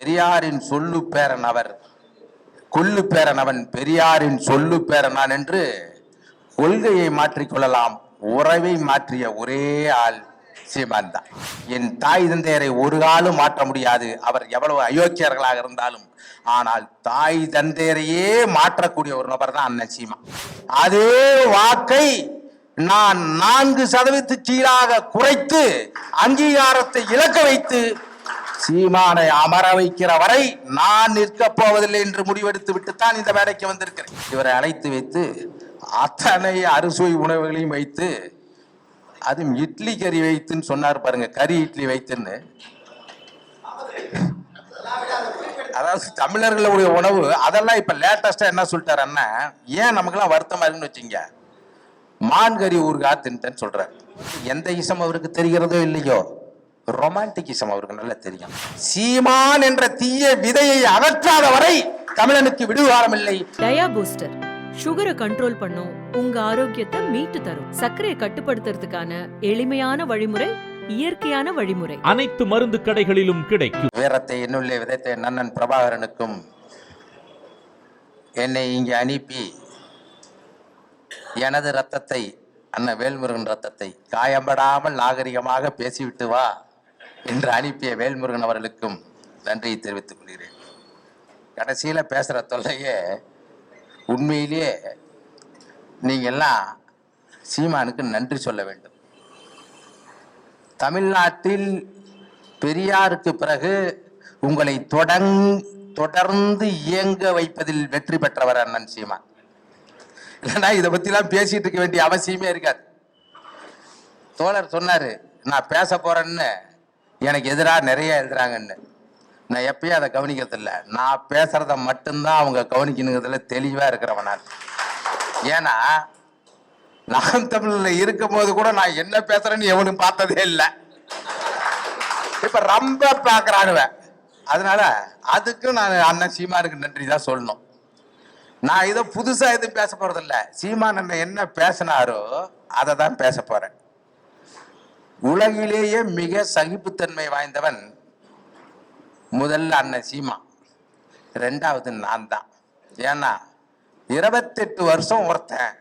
பெரியாரின் சொல்லு பேரன் அவர், கொல்லு பேரன் அவன், பெரியாரின் சொல்லு பேரன் நான் என்று கொள்கையை மாற்றிக்கொள்ளலாம், உறவை மாற்றிய ஒரே ஆள் சீமான் தான். என் தாய் தந்தையரை ஒரு காலம் மாற்ற முடியாது, அவர் எவ்வளவு அயோக்கியர்களாக இருந்தாலும். ஆனால் தாய் தந்தையரையே மாற்றக்கூடிய ஒரு நபர் தான் அண்ணன் சீமான். அதே வாக்கை நான் 4% கீழாக குறைத்து அங்கீகாரத்தை இழக்க வைத்து சீமானை அமர வைக்கிற வரை நான் நிற்கப் போவதில்லை என்று முடிவெடுத்து விட்டுத்தான் இந்த வேலைக்கு வந்திருக்கிறேன். இவரை அழைத்து வைத்து அத்தனை அறுசுவை உணவுகளையும் வைத்து, அதுவும் இட்லி கறி வைத்துன்னு சொன்னார் பாருங்க, கறி இட்லி வைத்துன்னு. அதாவது தமிழர்களுடைய உணவு அதெல்லாம் இப்ப லேட்டஸ்டா என்ன சொல்லிட்டாரு அண்ணா, ஏன் நமக்குலாம் வருத்தமா இருக்குன்னு வச்சுங்க, மான்கறி ஊறுகாய் தின்ட்டேன்னு சொல்றாரு. எந்த இசம் அவருக்கு தெரிகிறதோ இல்லையோ, ரொமான்டிக் இசம் அவருக்கு நல்லா தெரியும். சீமான் என்ற தீய விதையை அகற்றாத வரை தமிழனுக்கு விடுவாரம் இல்லை. டயா பூஸ்டர் சுகரை கண்ட்ரோல் பண்ணும், உங்க ஆரோக்கியத்தை மீட்டு தரும். சர்க்கரையை கட்டுப்படுத்துறதுக்கான எளிமையான வழிமுறை, இயற்கையான வழிமுறை. அனைத்து மருந்து கடைகளிலும் கிடைக்கும். வீரத்தை என்னுள்ளே விதைத்த நன்னன் பிரபாகரனுக்கும் என்னை இங்கே அனுப்பி எனது ரத்தத்தை, அண்ணன் வேல்முருகன் ரத்தத்தை காயம்படாமல் நாகரிகமாக பேசிவிட்டு வா என்று அனுப்பிய வேல்முருகன் அவர்களுக்கும் நன்றியை தெரிவித்துக் கொள்கிறேன். கடைசியில பேசுற தொல்லையே உண்மையிலேயே நீங்க எல்லாம் சீமானுக்கு நன்றி சொல்ல வேண்டும். தமிழ்நாட்டில் பெரியாருக்கு பிறகு உங்களை தொடர்ந்து இயங்க வைப்பதில் வெற்றி பெற்றவர் அண்ணன் சீமான். இல்லைன்னா இதை பத்திலாம் பேசிட்டு இருக்க வேண்டிய அவசியமே இருக்காது. தோழர் சொன்னாரு, நான் பேச போறேன்னு எனக்கு எதிராக நிறைய எழுதுறாங்கன்னு. நான் எப்பயும் அதை கவனிக்கிறது இல்லை, நான் பேசுறத மட்டும்தான் அவங்க கவனிக்கணுங்கிறதுல தெளிவா இருக்கிறவன் நான். ஏன்னா நான் தமிழ்ல இருக்கும் போது கூட நான் என்ன பேசுறேன்னு எவனும் பார்த்ததே இல்லை. இப்ப ரொம்ப பாக்குறானுவன். அதனால அதுக்கு நான் அண்ணன் சீமானுக்கு நன்றி தான் சொல்லணும். நான் இதை புதுசா எதுவும் பேச போறது இல்லை. சீமான் என்ன பேசினாரோ அதை தான் பேச போறேன். உலகிலேயே மிக சகிப்புத்தன்மை வாய்ந்தவன் முதல்ல அண்ணன் சீமான், ரெண்டாவது நான் தான். ஏன்னா 28 வருஷம் ஒருத்தன்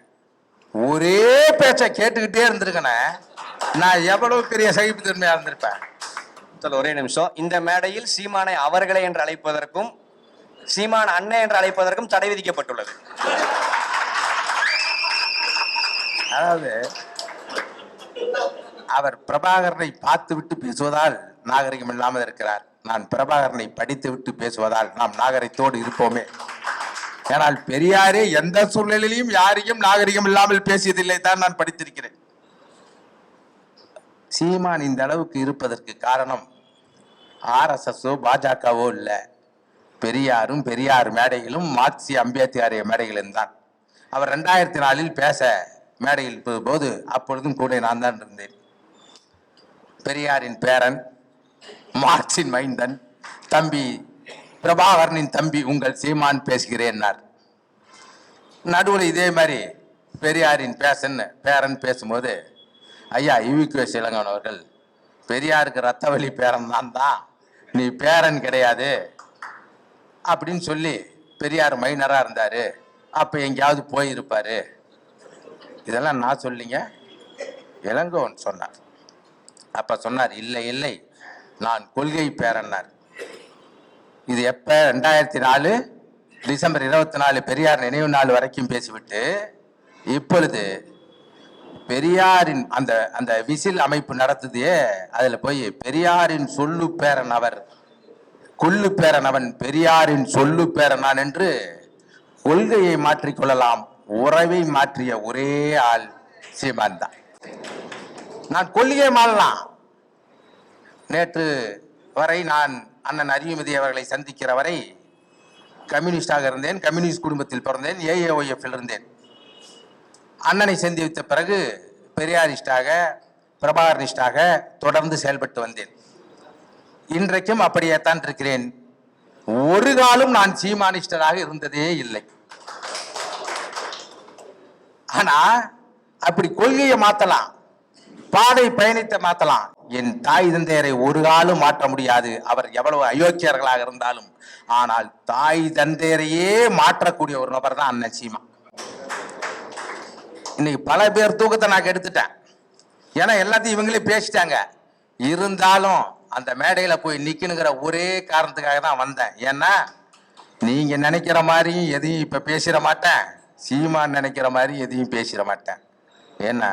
ஒரே பேச்சை கேட்டுக்கிட்டே இருந்திருக்கேன், நான் எவ்வளவு பெரிய சகிப்புத்தன்மையா இருந்திருப்பேன். ஒரே நிமிஷம். இந்த மேடையில் சீமானை அவர்களே என்று அழைப்பதற்கும் சீமான் அண்ணன் என்று அழைப்பதற்கும் தடை விதிக்கப்பட்டுள்ளது. அதாவது அவர் பிரபாகரனை பார்த்து விட்டு பேசுவதால் நாகரிகம் இல்லாமல் இருக்கிறார். நான் பிரபாகரனை படித்து விட்டு பேசுவதால் நாம் நாகரிகத்தோடு இருப்போமே. ஆனால் பெரியாரே எந்த சூழ்நிலையிலும் யாரையும் நாகரிகம் இல்லாமல் பேசியதில்லை தான் நான் படித்திருக்கிறேன். சீமான் இந்த அளவுக்கு இருப்பதற்கு காரணம் ஆர்எஸ்எஸோ பாஜகவோ இல்லை, பெரியாரும் பெரியார் மேடைகளும் மார்க்சி அம்பேத்கரிய மேடைகளும் தான். அவர் 2004 பேச மேடையில் போது அப்பொழுதும் கூட நான் தான் இருந்தேன். பெரியாரின் பேரன், மார்க்சின் மைந்தன், தம்பி பிரபாகரனின் தம்பி உங்கள் சீமான் பேசுகிறேன்னார். நடுவில் இதே மாதிரி பெரியாரின் பேரன் பேசும்போது, ஐயா யுவிகேஎஸ் இளங்கோவன் அவர்கள், பெரியாருக்கு ரத்த வலி பேரன் தான், நீ பேரன் கிடையாது அப்படின்னு சொல்லி பெரியார் மைனரா இருந்தாரு, அப்ப எங்கேயாவது போயிருப்பாரு. இதெல்லாம் நான் சொல்லிங்க, இளங்கோவன் சொன்னார். அப்ப சொன்னார், இல்லை இல்லை நான் கொள்கை பேரன்னார். இது எப்ப? 2004 டிசம்பர் 24 பெரியார் நினைவு நாள் வரைக்கும் பேசிவிட்டு, இப்பொழுது பெரியாரின் அந்த அந்த விசில் அமைப்பு நடத்துதே, அதுல போய் பெரியாரின் சொல்லு பேரன் அவர், கொல்லு பேரன் அவன், பெரியாரின் சொல்லு பேரன் நான் என்று கொள்கையை மாற்றிக்கொள்ளலாம், உறவை மாற்றிய ஒரே ஆள் சீமான் தான். நான் கொள்கையை மாறலாம். நேற்று வரை நான் அண்ணன் அறிவுமதி அவர்களை சந்திக்கிற வரை கம்யூனிஸ்டாக இருந்தேன், கம்யூனிஸ்ட் குடும்பத்தில் பிறந்தேன், ஏஏஒஎஃப்ல இருந்தேன். அண்ணனை சந்தித்த பிறகு பெரியாரிஸ்டாக பிரபாகரனிஸ்டாக தொடர்ந்து செயல்பட்டு வந்தேன். இன்றைக்கும் அப்படியே தான் இருக்கிறேன். ஒரு காலம் நான் சீமானிஸ்டராக இருந்ததே இல்லை. ஆனா அப்படி கொள்கையை மாத்தலாம், பாதை பயணித்த மாத்தலாம். என் தாய் தந்தையரை ஒரு காலம் மாற்ற முடியாது, அவர் எவ்வளவு அயோக்கியர்களாக இருந்தாலும். ஆனால் தாய் தந்தையரையே மாற்றக்கூடிய ஒரு நபர் தான் அண்ணன் சீமா. இன்னைக்கு பல பேர் தூக்கத்தை நான் கெடுத்துட்டேன், ஏன்னா எல்லாத்தையும் இவங்களே பேசிட்டாங்க. இருந்தாலும் அந்த மேடையில போய் நிக்கணுங்கிற ஒரே காரணத்துக்காக தான் வந்தேன். ஏன்னா நீங்க நினைக்கிற மாதிரி எதையும் இப்ப பேசிட மாட்டேன், சீமான் நினைக்கிற மாதிரி எதையும் பேசிட மாட்டேன். ஏன்னா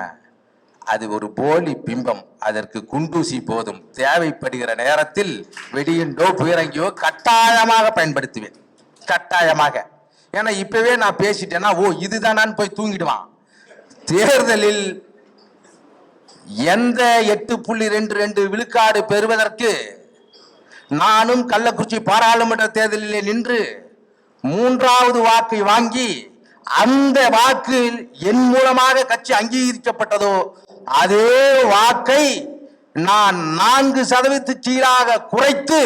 அது ஒரு போலி பிம்பம், அதற்கு குண்டூசி போதும். தேவைப்படுகிற நேரத்தில் வெடியுண்டோ பீரங்கியோ கட்டாயமாக பயன்படுத்துவேன், கட்டாயமாக. ஏன்னா இப்பவே நான் பேசிட்டேன்னா ஓ இதுதானான்னு போய் தூங்கிடுவான். தேர்தலில் எந்த 8.22 விழுக்காடு பெறுவதற்கு நானும் கள்ளக்குறிச்சி பாராளுமன்ற தேர்தலில் நின்று 3வது வாக்கை வாங்கி அந்த வாக்கு என் மூலமாக கட்சி அங்கீகரிக்கப்பட்டதோ அதே வாக்கை நான் 4% கீழாக குறைத்து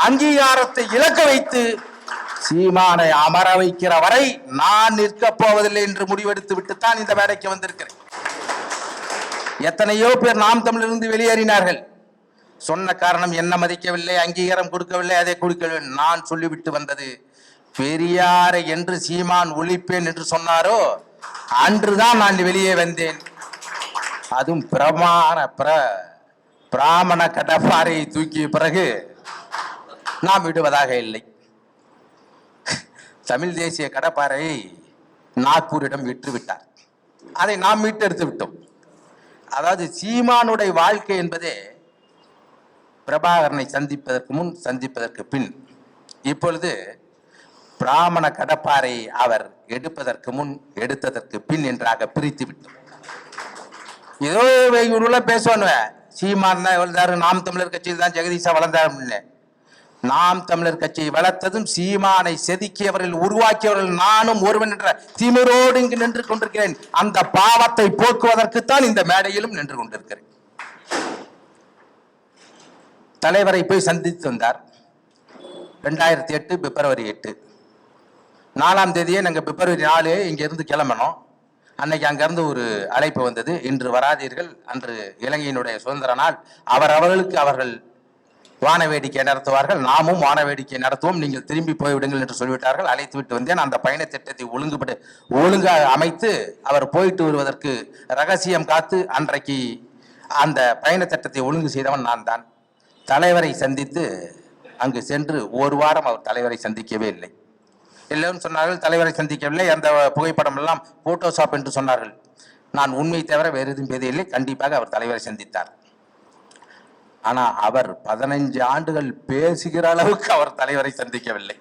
அங்கீகாரத்தை இழக்க வைத்து சீமானை அமர வைக்கிற வரை நான் நிற்கப் போவதில்லை என்று முடிவெடுத்து விட்டுத்தான் இந்த வேலைக்கு வந்திருக்கிறேன். எத்தனையோ பேர் நாம் தமிழிலிருந்து வெளியேறினார்கள். சொன்ன காரணம் என்ன மதிக்கவில்லை, அங்கீகாரம் கொடுக்கவில்லை, அதை கொடுக்கவில்லை. நான் சொல்லிவிட்டு வந்தது, பெரியாரை என்று சீமான் ஒழிப்பேன் என்று சொன்னாரோ அன்றுதான் நான் வெளியே வந்தேன். அதுவும் பிராமண கடப்பாறையை தூக்கிய பிறகு நாம் விடுவதாக இல்லை. தமிழ் தேசிய கடப்பாறையை நாக்பூரிடம் விற்று விட்டார், அதை நாம் மீட்டெடுத்து விட்டோம். அதாவது சீமானுடைய வாழ்க்கை என்பதே பிரபாகரனை சந்திப்பதற்கு முன் சந்திப்பதற்கு பின். இப்பொழுது பிராமண கடப்பாறை அவர் எடுப்பதற்கு முன் எடுத்ததற்கு பின் என்றாக பிரித்து விட்டோம். ஏதோ இவருள்ள பேசுவானுவேன், சீமான் தான் வளர்ந்தாரு, நாம் தமிழர் கட்சியில் தான் ஜெகதீஷா வளர்ந்தாரு. நாம் தமிழர் கட்சியை வளர்த்ததும் சீமானை செதுக்கியவர்கள் உருவாக்கியவர்கள் நானும் ஒருவன் என்ற திமிரோடு இங்கு நின்று கொண்டிருக்கிறேன். அந்த பாவத்தை போக்குவதற்குத்தான் இந்த மேடையிலும் நின்று கொண்டிருக்கிறேன். தலைவரை போய் சந்தித்து வந்தார் 2008 பிப்ரவரி 8. 4ஆம் தேதியே நாங்கள் பிப்ரவரி 4 இங்க இருந்து கிளம்பணும். அன்னைக்கு அங்கிருந்து ஒரு அழைப்பு வந்தது, இன்று வராதீர்கள், அன்று இலங்கையினுடைய சுதந்திர நாள், அவர்களுக்கு அவர்கள் வான வேடிக்கை நடத்துவார்கள், நாமும் வான வேடிக்கை நடத்துவோம், நீங்கள் திரும்பி போய்விடுங்கள் என்று சொல்லிவிட்டார்கள். அழைத்து விட்டு வந்தேன். அந்த பயண திட்டத்தை ஒழுங்காக அமைத்து அவர் போயிட்டு வருவதற்கு ரகசியம் காத்து அன்றைக்கு அந்த பயண திட்டத்தை ஒழுங்கு செய்தவன் நான் தான். தலைவரை சந்தித்து அங்கு சென்று ஒரு வாரம் அவர் தலைவரை சந்திக்கவே இல்லை. எல்லோரும் சொன்னார்கள் தலைவரை சந்திக்கவில்லை, அந்த புகைப்படம் எல்லாம் போட்டோஷாப் என்று சொன்னார்கள். நான் உண்மை தவிர வேறு எதுவும் பேசவில்லை. கண்டிப்பாக அவர் தலைவரை சந்தித்தார். ஆனா அவர் 15 ஆண்டுகள் பேசுகிற அளவுக்கு அவர் தலைவரை சந்திக்கவில்லை.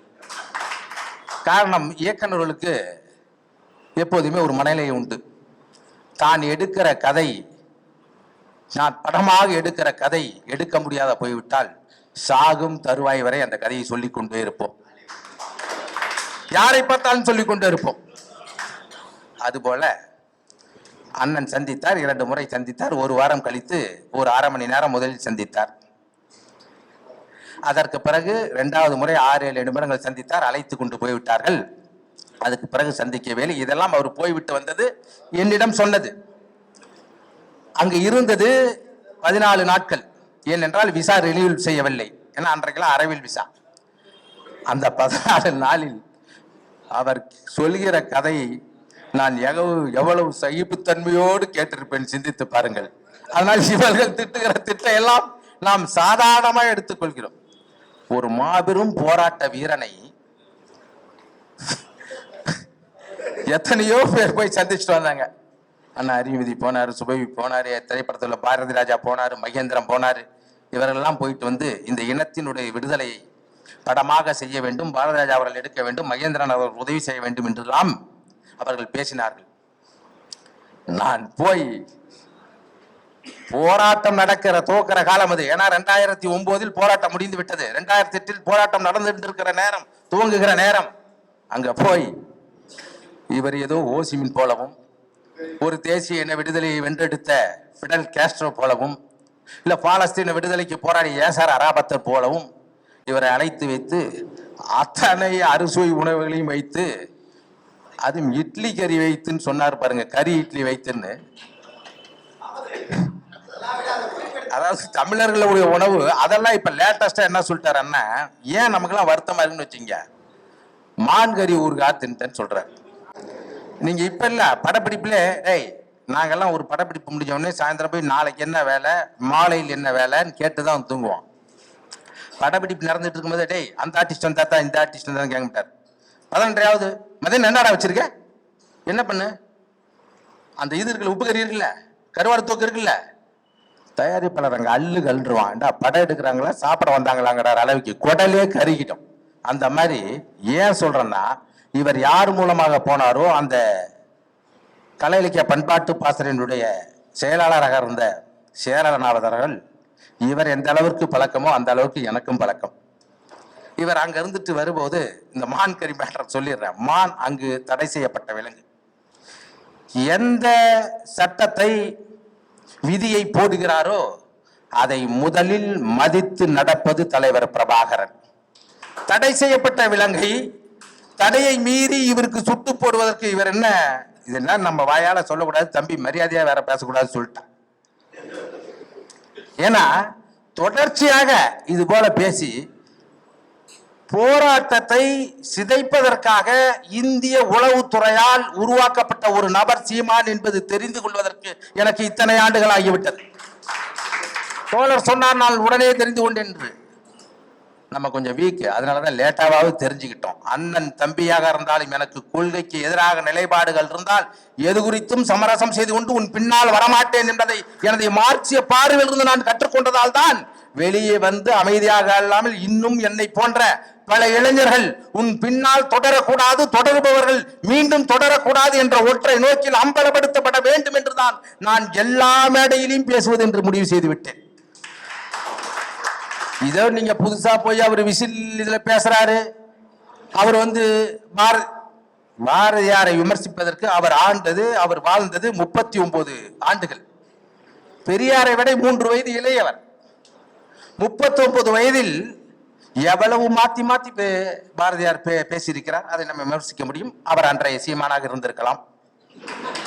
காரணம், இயக்குநர்களுக்கு எப்போதுமே ஒரு மனநிலை உண்டு. தான் எடுக்கிற கதை, நான் படமாக எடுக்கிற கதை எடுக்க முடியாத போய்விட்டால் சாகும் தருவாய் வரை அந்த கதையை சொல்லிக் கொண்டே இருப்போம், யாரை பார்த்தாலும் சொல்லிக் கொண்டே இருப்போம். அதுபோல அண்ணன் சந்தித்தார், 2 முறை சந்தித்தார். ஒரு வாரம் கழித்து ஒரு 1/2 மணி நேரம் முதலில் சந்தித்தார். அதற்கு பிறகு 2வது முறை 6-7 நிமிடங்கள் சந்தித்தார். அழைத்து கொண்டு போய்விட்டார்கள். அதுக்கு பிறகு சந்திக்கவே இல்லை. இதெல்லாம் அவர் போய்விட்டு வந்தது என்னிடம் சொன்னது. அங்கு இருந்தது 14 நாட்கள். ஏனென்றால் விசா ரினியூல் செய்யவில்லை, ஏன்னா அன்றைக்கெல்லாம் அரைவில் விசா. அந்த 14 நாளில் அவர் சொல்கிற கதையை நான் எவ்வளவு சகிப்புத்தன்மையோடு கேட்டிருப்பேன், சிந்தித்து பாருங்கள். அதனால் இவர்கள் திட்டுகிற திட்டம் எல்லாம் நாம் சாதாரணமாக எடுத்துக்கொள்கிறோம். ஒரு மாபெரும் போராட்ட வீரனை எத்தனையோ பேர் போய் சந்திச்சுட்டு வந்தாங்க. அண்ணா அறிவுமதி போனாரு, சுபவி போனாரு, திரைப்படத்தில் பாரதி ராஜா போனாரு, மகேந்திரன் போனாரு. இவரெல்லாம் போயிட்டு வந்து இந்த இனத்தினுடைய விடுதலையை படமாக செய்ய வேண்டும், பாரதி ராஜா அவர்கள் எடுக்க வேண்டும், மகேந்திரன் அவர்கள் உதவி செய்ய வேண்டும் என்றெல்லாம் அவர்கள் பேசினார்கள். நான் போய் போராட்டம் நடக்கிற துவக்கிற காலம் அது. ஏன்னா 2009 போராட்டம் முடிந்து விட்டது. 2008 போராட்டம் நடந்துட்டு இருக்கிற நேரம், துவங்குகிற நேரம். அங்க போய் இவர் ஏதோ ஓசிமின் போலவும், ஒரு தேசிய இன விடுதலையை வென்றெடுத்த பிடல் காஸ்ட்ரோ போலவும், இல்ல பாலஸ்தீன விடுதலைக்கு போராடிய யாசர் அரபாத் போலவும் இவரை அழைத்து வைத்து அத்தனை அறுசுவை உணவுகளையும் வைத்து, அதுவும் இட்லி கறி வைத்துன்னு சொன்னார் பாருங்க, கறி இட்லி வைத்துன்னு. அதாவது தமிழர்களுடைய உணவு அதெல்லாம் இப்ப லேட்டஸ்டா என்ன சொல்லிட்டாரு அண்ணா, ஏன் நமக்கெல்லாம் வருத்தமா இருக்குன்னு வச்சுங்க, மான்கறி ஊறுகாய் தின்ட்டேன்னு சொல்றாரு. நீங்க இப்ப இல்ல படப்பிடிப்புல டேய் நாங்கெல்லாம் ஒரு படப்பிடிப்பு முடிஞ்ச உடனே சாயந்தரம் போய் நாளைக்கு என்ன வேலை மாலையில் என்ன வேலைன்னு கேட்டுதான் தூங்குவோம். படப்பிடிப்பு நடந்துட்டு இருக்கும்போது டேய் அந்த ஆர்டிஸ்ட் வந்தாத்தா இந்த ஆர்டிஸ்ட் வந்தா கேட்க மாட்டார். 12வது மதியம் என்னடா வச்சிருக்க, என்ன பண்ணு, அந்த இது இருக்குல்ல உப்பு கறி இருக்குல்ல கருவாடு தூக்கு இருக்குல்ல, தயாரிப்பாளர் அங்க அள்ளு கல்றுவான், படம் எடுக்கிறாங்களா சாப்பிட வந்தாங்களாங்கிற அளவுக்கு குடலே கருகிட்டோம். அந்த மாதிரி ஏன் சொல்றேன்னா, இவர் யார் மூலமாக போனாரோ அந்த கலை இலக்கிய பண்பாட்டு பாசறையினுடைய செயலாளராக இருந்த சேரநாதர்கள், இவர் எந்த அளவிற்கு பழக்கமோ அந்த அளவுக்கு எனக்கும் பழக்கம். இவர் அங்க இருந்துட்டு வரும்போது இந்த மான் கறி மேட்டர் சொல்லிடுறேன். மான் அங்கு தடை செய்யப்பட்ட விலங்கு. எந்த சட்டத்தை விதியை போடுகிறாரோ அதை முதலில் மதித்து நடப்பது தலைவர் பிரபாகரன். தடை செய்யப்பட்ட விலங்கை தடையை மீறி இவருக்கு சுட்டு போடுவதற்கு இவர் என்ன இதெல்லாம் நம்ம வாயால சொல்லக்கூடாது, தம்பி மரியாதையா வேற பேசக்கூடாது சொல்லிட்டான். ஏன்னா தொடர்ச்சியாக இது போல பேசி போராட்டத்தை சிதைப்பதற்காக இந்திய உளவுத்துறையால் உருவாக்கப்பட்ட ஒரு நபர் சீமான் என்பது தெரிந்து கொள்வதற்கு எனக்கு இத்தனை ஆண்டுகள் ஆகிவிட்டது. தோழர் சொன்னார் நான் உடனே தெரிந்து கொண்டேன் என்று. நம்ம கொஞ்சம் வீக், அதனாலதான் லேட்டாவது தெரிஞ்சுக்கிட்டோம். அண்ணன் தம்பியாக இருந்தாலும் எனக்கு கொள்கைக்கு எதிராக நிலைப்பாடுகள் இருந்தால் எது குறித்தும் சமரசம் செய்து கொண்டு உன் பின்னால் வரமாட்டேன் என்பதை எனது மார்க்சிய பார்வையில் இருந்து நான் கற்றுக்கொண்டதால் தான் வெளியே வந்து அமைதியாக இல்லாமல் இன்னும் என்னை போன்ற பல இளைஞர்கள் உன் பின்னால் தொடரக்கூடாது, தொடர்பவர்கள் மீண்டும் தொடரக்கூடாது என்ற ஒற்றை நோக்கில் அம்பலப்படுத்தப்பட வேண்டும் என்றுதான் நான் எல்லா மேடையிலும் பேசுவது என்று முடிவு செய்து விட்டேன். இதோ நீங்க புதுசா போய் அவர் விசில் இதுல பேசுறாரு. அவர் வந்து பாரதியாரை விமர்சிப்பதற்கு அவர் வாழ்ந்தது 39 ஆண்டுகள். பெரியாரை விட 3 வயது இளையவர். 39 வயதில் எவ்வளவு மாத்தி மாத்தி பாரதியார் பேசியிருக்கிறார், அதை நம்ம விமர்சிக்க முடியும். அவர் அன்றைய சீமானாக இருந்திருக்கலாம்,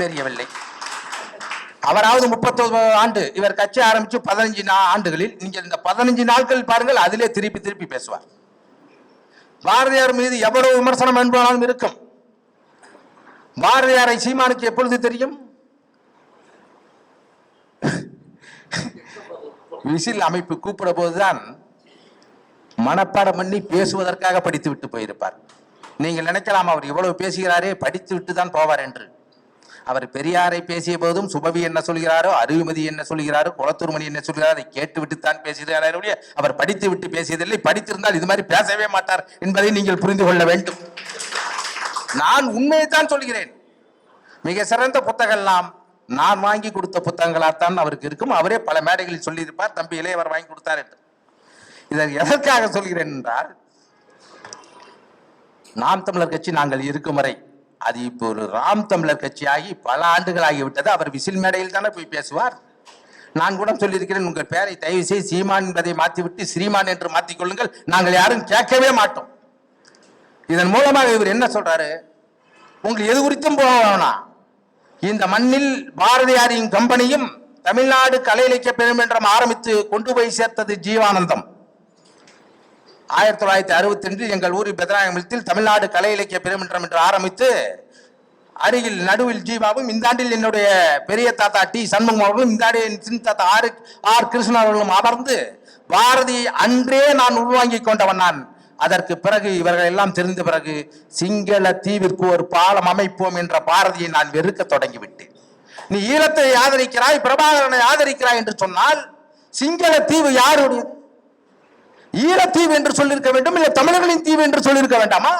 தெரியவில்லை. அவராவது 39 ஆண்டு, இவர் கட்சி ஆரம்பிச்சு 15 ஆண்டுகளில் நீங்க இந்த 15 நாட்கள் பாருங்கள், அதிலே திருப்பி திருப்பி பேசுவார். பாரதியார் மீது எவ்வளவு விமர்சனம் என்பதாலும் இருக்கும். பாரதியாரை சீமானுக்கு எப்பொழுது தெரியும்? விசில் அமைப்பு கூப்பிட போதுதான் மனப்பாடம் பண்ணி பேசுவதற்காக படித்து விட்டு போயிருப்பார். நீங்கள் நினைக்கலாம் அவர் இவ்வளவு பேசுகிறாரே படித்து விட்டு தான் போவார் என்று. அவர் பெரியாரை பேசிய போதும் சுபவி என்ன சொல்கிறாரோ, அறிவுமதி என்ன சொல்கிறாரோ, குளத்தூர்மணி என்ன சொல்கிறாரோ அதை கேட்டுவிட்டுத்தான் பேசுகிறார். அவர் படித்து விட்டு பேசியதில்லை. படித்திருந்தால் இது மாதிரி பேசவே மாட்டார் என்பதை நீங்கள் புரிந்து கொள்ள வேண்டும். நான் உண்மையைத்தான் சொல்கிறேன். மிக சிறந்த புத்தகம்லாம் நான் வாங்கி கொடுத்த புத்தகங்களாத்தான் அவருக்கு இருக்கும். அவரே பல மேடைகளில் சொல்லியிருப்பார், தம்பி இளையவர் வாங்கி கொடுத்தார் என்று. இதை எதற்காக சொல்கிறேன் என்றால், நாம் தமிழர் கட்சி நாங்கள் இருக்கும் வரை, அது இப்போ ஒரு ராம் தமிழர் கட்சியாகி பல ஆண்டுகள் ஆகிவிட்டது. அவர் விசில் மேடையில் தானே போய் பேசுவார். நான் கூட சொல்லியிருக்கிறேன், உங்கள் பெயரை தயவு செய்து சீமான் என்பதை மாற்றிவிட்டு ஸ்ரீமான் என்று மாற்றிக் கொள்ளுங்கள், நாங்கள் யாரும் கேட்கவே மாட்டோம். இதன் மூலமாக இவர் என்ன சொல்றாரு, உங்களுக்கு எது குறித்தும் போகணும். இந்த மண்ணில் பாரதியாரின் கம்பெனியும் தமிழ்நாடு கலை இலக்கிய பெருமன்றம் ஆரம்பித்து கொண்டு போய் சேர்த்தது ஜீவானந்தம். 1962 எங்கள் ஊரில் பெதராயமலத்தில் தமிழ்நாடு கலை இலக்கிய பெருமன்றம் என்று ஆரம்பித்து அருகில் நடுவில் ஜீவாவும், இந்த ஆண்டில் என்னுடைய பெரிய தாத்தா டி சண்முகம் அவர்களும், இந்த ஆண்டில் சின்ன தாத்தா ஆர் கிருஷ்ணன் அவர்களும் அமர்ந்து பாரதி அன்றே நான் உள்வாங்கி கொண்டவன் நான். அதற்கு பிறகு இவர்கள் எல்லாம் தெரிந்த பிறகு சிங்கள தீவிற்கு ஒரு பாலம் அமைப்போம் என்ற பாரதியை நான் வெறுக்க தொடங்கிவிட்டேன். நீ ஈழத்தை ஆதரிக்கிறாய், பிரபாகரனை ஆதரிக்கிறாய் என்று சொன்னால் சிங்கள தீவு யாருடைய? ஈழத்தீவு என்று சொல்லியிருக்க வேண்டும், இல்லை தமிழர்களின் தீவு என்று சொல்லியிருக்க வேண்டாமா?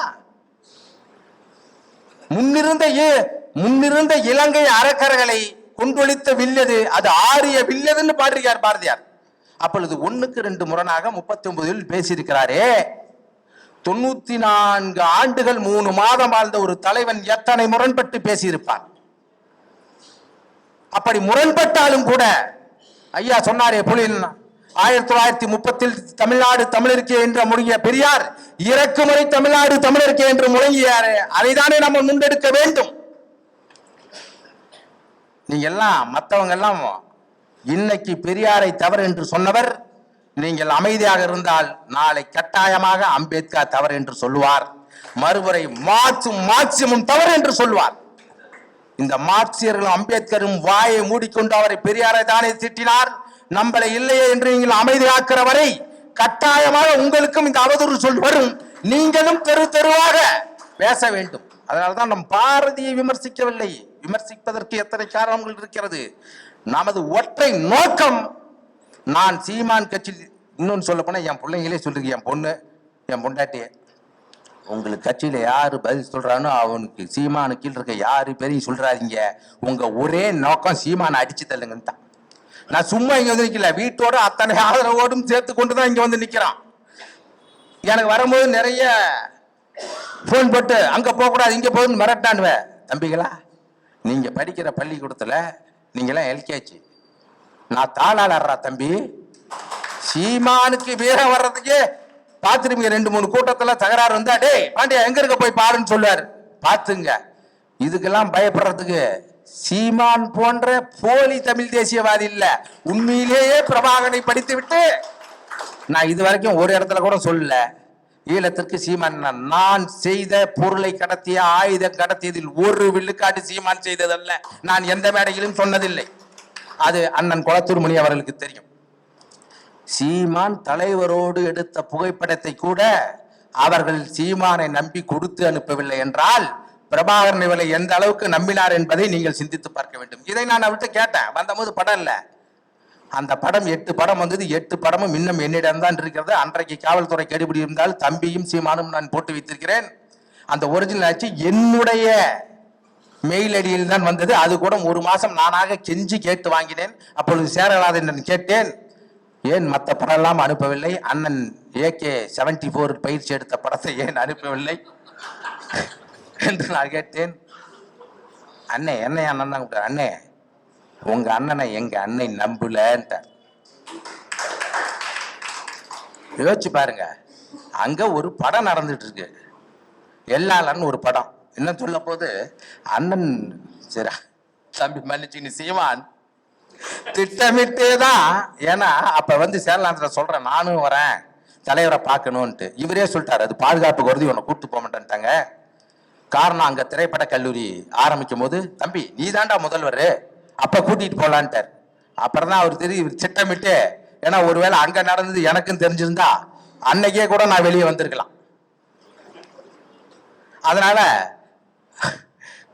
முன்னிருந்த இலங்கை அரக்கர்களை கொண்டொழித்த வில்லது, அது ஆரிய வில்லதுன்னு பாடுகிறார் பாரதியார். அப்பொழுது 1க்கு 2 முரணாக 39 பேசியிருக்கிறாரே. 94 ஆண்டுகள் 3 மாதம் வாழ்ந்த ஒரு தலைவன் எத்தனை முரண்பட்டு பேசியிருப்பார்? அப்படி முரண்பட்டாலும் கூட ஐயா சொன்னாரே, புலின் 1930 தமிழ்நாடு தமிழருக்கே என்று முழங்கிய பெரியார் இறக்குமுறை தமிழ்நாடு தமிழருக்கே என்று முழங்கியாரு. அதைதானே நம்ம முன்னெடுக்க வேண்டும். நீங்க எல்லாம் மற்றவங்க எல்லாம் இன்னைக்கு பெரியாரை தவறு என்று சொன்னவர் நீங்கள் அமைதியாக இருந்தால் நாளை கட்டாயமாக அம்பேத்கர் தவறு என்று சொல்லுவார். மறுமுறை மார்க்சிமும் தவறு என்று சொல்லுவார். இந்த மார்க்சியர்களும் அம்பேத்கரும் வாயை மூடிக்கொண்டு அவரை பெரியாரை தானே திட்டினார், நம்மளை இல்லையே என்று நீங்கள் அமைதியாக்குற வரை கட்டாயமாக உங்களுக்கும் இந்த அவதூறு சொல் வரும். நீங்களும் தெருவாக பேச வேண்டும். அதனால்தான் நம் பாரதியை விமர்சிக்கவில்லை. விமர்சிப்பதற்கு எத்தனை காரணங்கள் இருக்கிறது. நமது ஒற்றை நோக்கம், நான் சீமான் கட்சியில் இன்னொன்னு சொல்ல போனா என் பிள்ளைங்களே சொல்றீங்க, என் பொண்ணு என் பொண்டாட்டிய, உங்களுக்கு கட்சியில யாரு பதில் சொல்றானோ அவனுக்கு சீமானு கீழ் இருக்க யாரு பேரையும் சொல்றாதீங்க, உங்க ஒரே நோக்கம் சீமானை அடிச்சு தள்ளுங்கன்னு தான். நான் சும்மா இங்க வந்து நிக்கல, வீட்டோட அத்தனை ஆதரவோடும் சேர்த்து கொண்டுதான் இங்க வந்து நிக்கிறான். எனக்கு வரும்போது நிறைய போன் போட்டு அங்க போக கூடாது இங்க போகுதுன்னு மிரட்டானுவேன். தம்பிகளா, நீங்க படிக்கிற பள்ளிக்கூடத்துல நீங்களாம் எல்கேஜி, நான் தாளாளர்றா தம்பி. சீமானுக்கு வீரம் வர்றதுக்கு பார்த்துருப்பீங்க, 2-3 கூட்டத்துல தகராறு வந்தா, டேய் பாண்டியா எங்க இருக்க போய் பாருன்னு சொல்லுவாரு. பாத்துங்க, இதுக்கெல்லாம் பயப்படுறதுக்கு சீமான் போன்ற போலி தமிழ் தேசியவாதி இல்ல, உண்மையிலேயே பிரபாகரனை படித்து விட்டு, நான் இது வரைக்கும் ஒரு இடத்துல கூட சொல்லல ஈழத்திற்கு சீமான் நான் செய்த பொருளை கடத்திய ஆயுதம் கடத்தியதில் ஒரு வில்லுக்காட்டு சீமான் செய்ததல்ல, நான் எந்த மேடையிலும் சொன்னதில்லை. அது அண்ணன் குளத்தூர் மணி அவர்களுக்கு தெரியும். சீமான் தலைவரோடு எடுத்த புகைப்படத்தை கூட அவர்கள் சீமானை நம்பி கொடுத்து அனுப்பவில்லை என்றால் பிரபாகரன் இவரை எந்த அளவுக்கு நம்பினார் என்பதை நீங்கள் சிந்தித்து பார்க்க வேண்டும். இதை நான் அவர்கிட்ட கேட்டேன். வந்தபோது படம் இல்ல, அந்த படம் 8 படம் வந்தது. 8 படமும் இன்னும் என்னிடம் தான் இருக்கிறது. அன்றைக்கு காவல்துறை கெடுபிடி இருந்தால் தம்பியும் சீமானும் நான் போட்டு வைத்திருக்கிறேன். அந்த ஒரிஜினல் ஆச்சு என்னுடைய மெயில் ஐடியில் தான் வந்தது. அது கூட 1 மாசம் நானாக கெஞ்சி கேட்டு வாங்கினேன். அப்பொழுது சேரலாத என்று கேட்டேன், ஏன் மற்ற படம் எல்லாம் அனுப்பவில்லை, அண்ணன் AK-74 பயிற்சி எடுத்த படத்தை ஏன் அனுப்பவில்லை என்று நான் கேட்டேன். அண்ணே என்னையா அண்ணன் தான் கூப்பிட்டார். அண்ணே உங்க அண்ணனை எங்க அண்ணனை நம்பலன்ட்ட. யோசிச்சு பாருங்க, அங்க ஒரு படம் நடந்துட்டு இருக்கு, எல்லாரும் ஒரு படம். என்ன சொல்ல போது அண்ணன் சரி தம்பி மன்னிச்சு சீமான் திட்டமிட்டேதான். ஏன்னா அப்ப வந்து சேரலாந்திர சொல்றேன், நானும் வரேன் தலைவரை பார்க்கணும்ட்டு. இவரே சொல்லிட்டாரு, அது பாதுகாப்பு கருதி உன்னை கூப்பிட்டு போக மாட்டேன்ட்டாங்க. காரணம், அங்க திரைப்பட கல்லூரி ஆரம்பிக்கும் போது, தம்பி நீ தாண்டா முதல்வர், அப்ப கூட்டிட்டு போலான்ட்டார். அப்புறம் தான் அவர் தெரியும் இவர் திட்டமிட்டு. ஏன்னா ஒருவேளை அங்க நடந்தது எனக்கும் தெரிஞ்சிருந்தா அன்னைக்கே கூட நான் வெளியே வந்திருக்கலாம். அதனால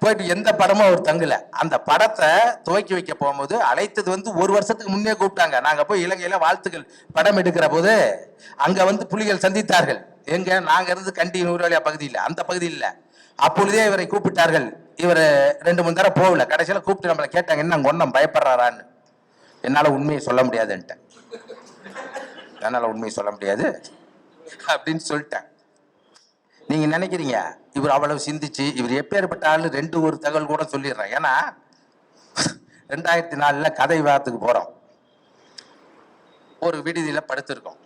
போயிட்டு எந்த படமும் அவர் தங்கல. அந்த படத்தை துவக்கி வைக்க போகும்போது அழைத்தது வந்து 1 வருஷத்துக்கு முன்னே கூப்பிட்டாங்க. நாங்க போய் இலங்கையில வாழ்த்துக்கள் படம் எடுக்கிற போது அங்க வந்து புலிகள் சந்தித்தார்கள். எங்க நாங்க இருந்து கண்டி நூறாளியா பகுதியில், அந்த பகுதியில் இல்ல. அப்பொழுதே இவரை கூப்பிட்டார்கள். இவர் 2-3 தடவை போகல. கடைசியில கூப்பிட்டு நம்மளை கேட்டாங்க, என்ன ஒன்னும் பயப்படுறாரான்னு. என்னால உண்மையை சொல்ல முடியாதுன்ட்டேன். என்னால உண்மையை சொல்ல முடியாது அப்படின்னு சொல்லிட்டேன். நீங்க நினைக்கிறீங்க இவர் அவ்வளவு சிந்திச்சு, இவர் எப்பேற்பட்ட ஆளு 2 தகவல் கூட சொல்லிடுறேன். ஏன்னா 2004 கதை விவாதத்துக்கு போறோம். ஒரு விடுதியில படுத்திருக்கோம்.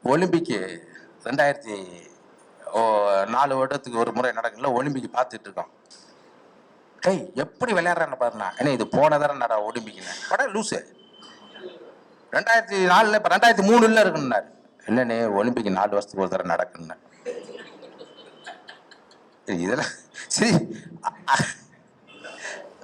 ஒலிம்பிக்கு 2004 வருடத்துக்கு ஒரு முறை நடக்கல, ஒலிம்பிக் பார்த்துட்டு இருக்கோம். டேய் எப்படி விளையாடுறான்னு பாருண்ணா. ஏன்னா இது போன தடவை நட ஒலிம்பிக்னு படம் லூசு. 2004 இப்ப 2003 இருக்குன்னாரு. என்னன்னு ஒலிம்பிக் 4 வருஷத்துக்கு ஒரு தடவை நடக்குன்னு. இதெல்லாம் சரி.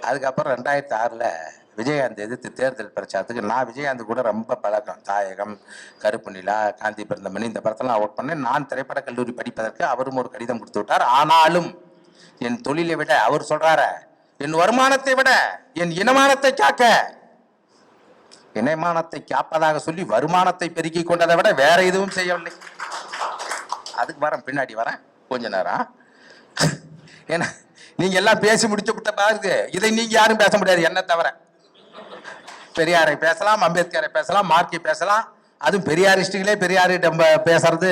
அதுக்கப்புறம் 2006 விஜயகாந்த் எதிர்த்து தேர்தல் பிரச்சாரத்துக்கு நான் விஜயகாந்த் கூட ரொம்ப பழக்கம். தாயகம், கருப்பு நிலா, காந்தி பிறந்தமணி, இந்த படத்தெல்லாம் ஒர்க் பண்ணேன். நான் திரைப்பட கல்லூரி படிப்பதற்கு அவரும் ஒரு கடிதம் கொடுத்து விட்டார். ஆனாலும் என் தொழிலை விட, அவர் சொல்றாரு, என் வருமானத்தை விட என் இனமானத்தை காக்க, இனமானத்தை காப்பதாக சொல்லி வருமானத்தை பெருக்கிக் கொண்டதை விட வேற எதுவும் செய்யவில்லை. அதுக்கு வரேன், பின்னாடி வரேன் கொஞ்ச நேரம். ஏன்னா நீங்க எல்லாம் பேசி முடிச்சு விட்ட பாருங்க, இதை நீங்க யாரும் பேச முடியாது என்ன தவிர. பெரியாரை பேசலாம், அம்பேத்கரை பேசலாம், மார்க்கை பேசலாம். அதுவும் பெரியாரிஸ்டுகளே பெரியாரு பேசுறது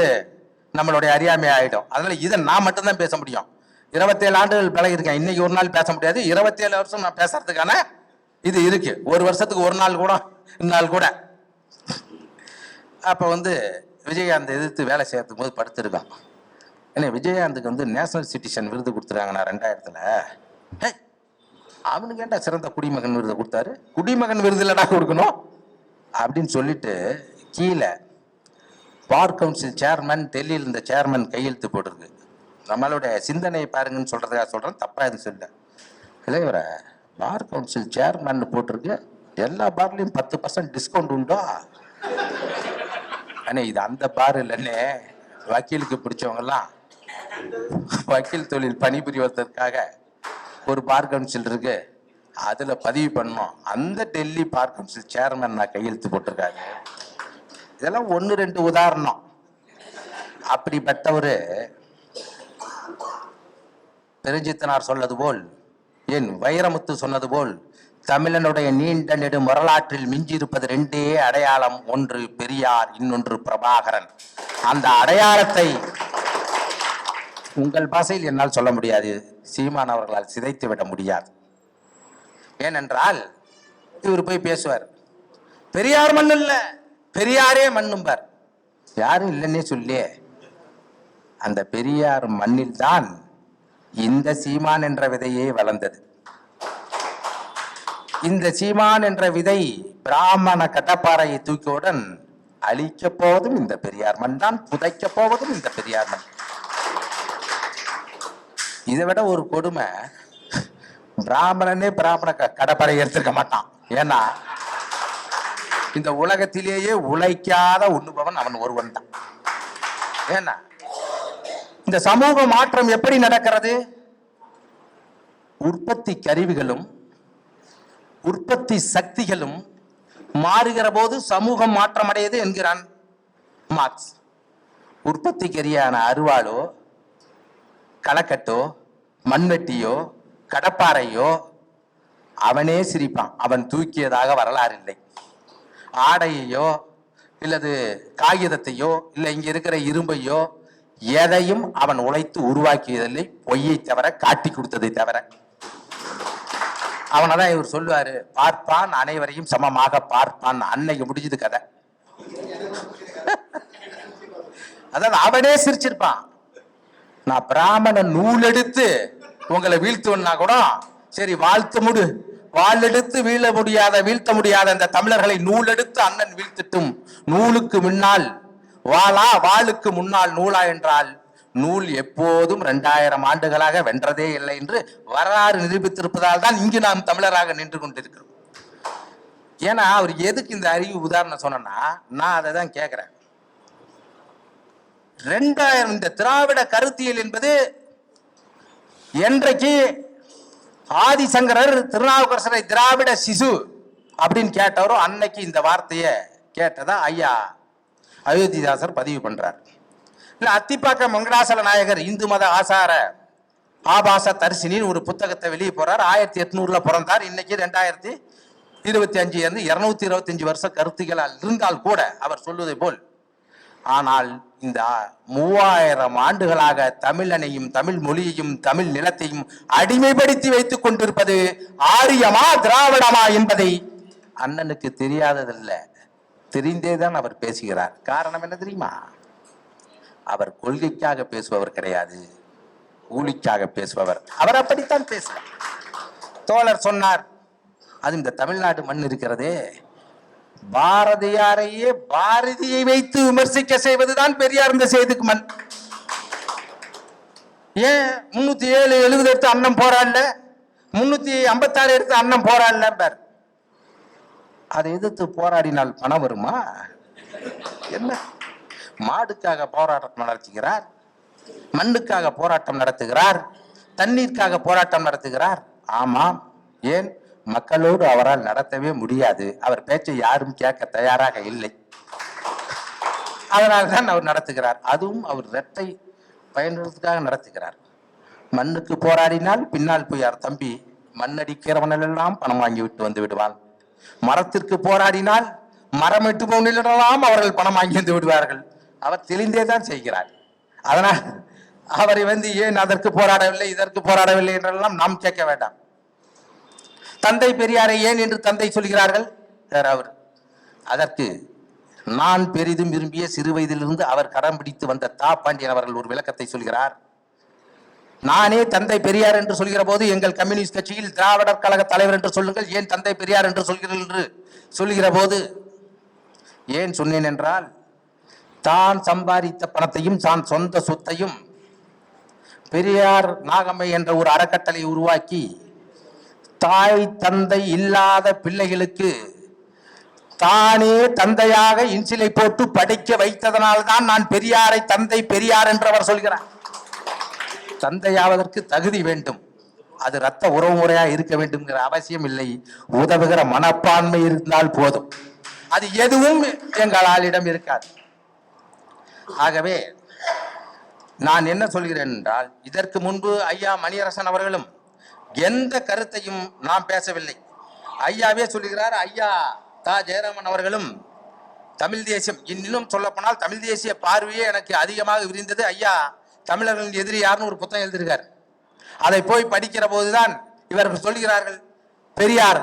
நம்மளுடைய அறியாமை ஆயிடும். அதனால இதை நான் மட்டும்தான் பேச முடியும். 27 ஆண்டுகள் பழகிருக்கேன். இன்னைக்கு ஒரு நாள் பேச முடியாது. 27 வருஷம் நான் பேசுறதுக்கான இது இருக்கு. 1 வருஷத்துக்கு ஒரு நாள் கூட, இந்நாள் கூட. அப்ப வந்து விஜயகாந்த் எதிர்த்து வேலை செய்யறதுக்கு போது படுத்திருக்கான். ஏன்னா விஜயகாந்துக்கு வந்து நேஷனல் சிட்டிசன் விருது கொடுத்துருக்காங்க நான் 2000. அவனுக்கு ஏன்டா சிறந்த குடிமகன் விருதை கொடுத்தாரு? குடிமகன் விருது இல்லடா கொடுக்கணும் அப்படின்னு சொல்லிட்டு கீழே பார் கவுன்சில் சேர்மன், டெல்லியில் இருந்த சேர்மன் கையெழுத்து போட்டிருக்கு. நம்மளுடைய சிந்தனையை பாருங்கன்னு சொல்றதுக்காக சொல்றேன், தப்பா எதுவும் சொல்ல. இளைவரை பார் கவுன்சில் சேர்மன் போட்டிருக்கு, எல்லா பார்லையும் 10% டிஸ்கவுண்ட் உண்டோ? அண்ணே இது அந்த பார் இல்லைன்னே, வக்கீலுக்கு பிடிச்சவங்கெல்லாம் வக்கீல் தொழில் பணிபுரிவதற்காக ஒரு பார் கவுன்சில் இருக்கு, அதுல பதிவு பண்ணோம். அந்த டெல்லி பார் கவுன்சில் சேர்மன் நான் கையெழுத்து போட்டிருக்காங்க. இதெல்லாம் 1-2 உதாரணம். அப்படிப்பட்டவரு பெருஞ்சித்தனார் சொன்னது போல், என் வைரமுத்து சொன்னது போல், தமிழனுடைய நீண்ட நெடு வரலாற்றில் மிஞ்சியிருப்பது 2 அடையாளம், ஒன்று பெரியார், இன்னொன்று பிரபாகரன். அந்த அடையாளத்தை உங்கள் பாஷையில் என்னால் சொல்ல முடியாது, சீமான் அவர்களால் சிதைத்து விட முடியாது. ஏனென்றால் இவர் போய் பேசுவார், பெரியார் மண் இல்ல, பெரியாரே மண்ணும்பார். யாரும் இல்லைன்னே சொல்லியே. அந்த பெரியார் மண்ணில் தான் இந்த சீமான் என்ற விதையே வளர்ந்தது. இந்த சீமான் என்ற விதை பிராமண கடப்பாறையை தூக்கியுடன் அழிக்க போவதும் இந்த பெரியார் மண் தான், புதைக்க போவதும் இந்த பெரியார் மண். இதை விட ஒரு கொடுமை, பிராமணனே பிராமண கடப்பாறை எடுத்திருக்க மாட்டான். ஏன்னா இந்த உலகத்திலேயே உழைக்காத உண்ணுபவன் அவன் ஒருவன் தான். ஏன்னா இந்த சமூக மாற்றம் எப்படி நடக்கிறது? உற்பத்தி கருவிகளும் உற்பத்தி சக்திகளும் மாறுகிற போது சமூகம் மாற்றம் அடையது என்கிறான் மார்க்ஸ். உற்பத்திக்கரியான அருவாளோ, களக்கட்டோ, மண்வெட்டியோ, கடப்பாறையோ அவனே சிரிப்பான், அவன் தூக்கியதாக வரலாறு இல்லை. ஆடையையோ இல்லது காகிதத்தையோ இல்ல இங்க இருக்கிற இரும்பையோ எதையும் அவன் உழைத்து உருவாக்கியதில்லை, பொய்யை தவிர, காட்டி கொடுத்ததை தவிர. அவனதான் இவர் சொல்லுவாரு, பார்ப்பான் அனைவரையும் சமமாக பார்ப்பான். அன்னைக்கு முடிஞ்சது கதை. அதாவது அவனே சிரிச்சிருப்பான். நான் பிராமண நூல் எடுத்து உங்களை வீழ்த்துவனா கூட சரி, வாழ்த்து முடு, வாள் எடுத்து வீழ்த்த முடியாத அந்த தமிழர்களை நூல் எடுத்து அண்ணன் வீழ்த்திட்டும். நூலுக்கு முன்னால் வாளா, வாளுக்கு முன்னால் நூலா என்றால் நூல் எப்போதும் 2000 ஆண்டுகளாக வென்றதே இல்லை என்று வரலாறு நிரூபித்திருப்பதால் தான் இங்கு நாம் தமிழராக நின்று கொண்டிருக்கிறோம். ஏன்னா அவர் எதுக்கு இந்த அறிவு உதாரணம் சொன்னா, நான் அதை தான் கேட்கிறேன். 2000 இந்த திராவிட கருத்தியல் என்பது என்றைக்கு ஆதிசங்கரர் திருநாவுக்கரசரை திராவிட சிசு அப்படின்னு கேட்டவரோ அன்னைக்கு இந்த வார்த்தையை கேட்டதா ஐயா அயோத்திதாசர் பதிவு பண்றார். இல்ல அத்திப்பாக்க மங்கடாசல நாயகர் இந்து மத ஆசார ஆபாச தரிசினின்னு ஒரு புத்தகத்தை வெளியே போறார். 1800 பிறந்தார். இன்னைக்கு 2025 225 வருஷ கருத்துகளால் இருந்தால் கூட அவர் சொல்வதை போல், ஆனால் இந்த 3000 ஆண்டுகளாக தமிழனையும் தமிழ் மொழியையும் தமிழ் நிலத்தையும் அடிமைப்படுத்தி வைத்துக் கொண்டிருப்பது ஆரியமா திராவிடமா என்பதை அண்ணனுக்கு தெரியாததில்லை, தெரிந்தேதான் அவர் பேசுகிறார். காரணம் என்ன தெரியுமா? அவர் கொள்கைக்காக பேசுபவர் கிடையாது, கூலிக்காக பேசுபவர். அவர் அப்படித்தான் பேசுவார். தோழர் சொன்னார், அது இந்த தமிழ்நாடு மண் இருக்கிறதே, பாரதியாரையே பாரதியை வைத்து விமர்சிக்க செய்வதுதான் பெரியார் இந்த செய்திக்கு மண். ஏன் 307 70 எடுத்து அண்ணன் போராடல, 356 எடுத்து அண்ணன் போராடல பார். அதை எதிர்த்து போராடினால் பணம் வருமா? என்ன? மாடுக்காக போராட்டம் நடத்துகிறார், மண்ணுக்காக போராட்டம் நடத்துகிறார், தண்ணீருக்காக போராட்டம் நடத்துகிறார். ஆமாம், ஏன்? மக்களோடு அவரால் நடத்தவே முடியாது. அவர் பேச்சை யாரும் கேட்க தயாராக இல்லை. அதனால்தான் அவர் நடத்துகிறார். அதுவும் அவர் இரட்டை பயன்படுத்துவதற்காக நடத்துகிறார். மண்ணுக்கு போராடினால் பின்னால் போய் யார் தம்பி மண்ணடிக்கிறவனெல்லாம் பணம் வாங்கி விட்டு வந்து விடுவான். மரத்திற்கு போராடினால் மரம் வெட்டு போனெல்லாம் அவர்கள் பணம் வாங்கி வந்து விடுவார்கள். அவர் தெளிந்தேதான் செய்கிறார். அதனால் அவரை ஏன் அதற்கு போராடவில்லை, இதற்கு போராடவில்லை என்றெல்லாம் நாம் கேட்க வேண்டாம். தந்தை பெரியாரை ஏன் என்று தந்தை சொல்கிறார்கள்? அவர் அதற்கு நான் பெரிதும் விரும்பிய சிறு வயதிலிருந்து அவர் கரம் பிடித்து வந்த தா பாண்டியன் அவர்கள் ஒரு விளக்கத்தை சொல்கிறார். நானே தந்தை பெரியார் என்று சொல்கிற போது எங்கள் கம்யூனிஸ்ட் கட்சியில் திராவிடர் கழக தலைவர் என்று சொல்லுங்கள், ஏன் தந்தை பெரியார் என்று சொல்கிறீர்கள் என்று சொல்கிற போது ஏன் சொன்னேன் என்றால், தான் சம்பாதித்த பணத்தையும் தான் சொந்த சொத்தையும் பெரியார் நாகம்மை என்ற ஒரு அறக்கட்டளை உருவாக்கி தாய் தந்தை இல்லாத பிள்ளைகளுக்கு தானே தந்தையாக இன்சிலை போட்டு படிக்க வைத்ததனால்தான் நான் பெரியாரை தந்தை பெரியார் என்றவர் சொல்கிறார். தந்தையாவதற்கு தகுதி வேண்டும், அது இரத்த உறவு முறையா இருக்க வேண்டும்ங்கிற அவசியம் இல்லை. உதவுகிற மனப்பான்மை இருந்தால் போதும். அது எதுவும் எங்களாலிடம் இருக்காது. ஆகவே நான் என்ன சொல்கிறேன் என்றால், இதற்கு முன்பு ஐயா மணியரசன் அவர்களும் எந்த கருத்தையும் நாம் பேசவில்லை. ஐயாவே சொல்லுகிறார். ஐயா தா ஜெயராமன் அவர்களும் தமிழ் தேசியம், இன்னும் சொல்ல போனால் தமிழ் தேசிய பார்வையே எனக்கு அதிகமாக விரிந்தது. ஐயா தமிழர்களின் எதிரி யாருன்னு ஒரு புத்தகம் எழுதியிருக்கார். அதை போய் படிக்கிற போதுதான் இவர்கள் சொல்கிறார்கள், பெரியார்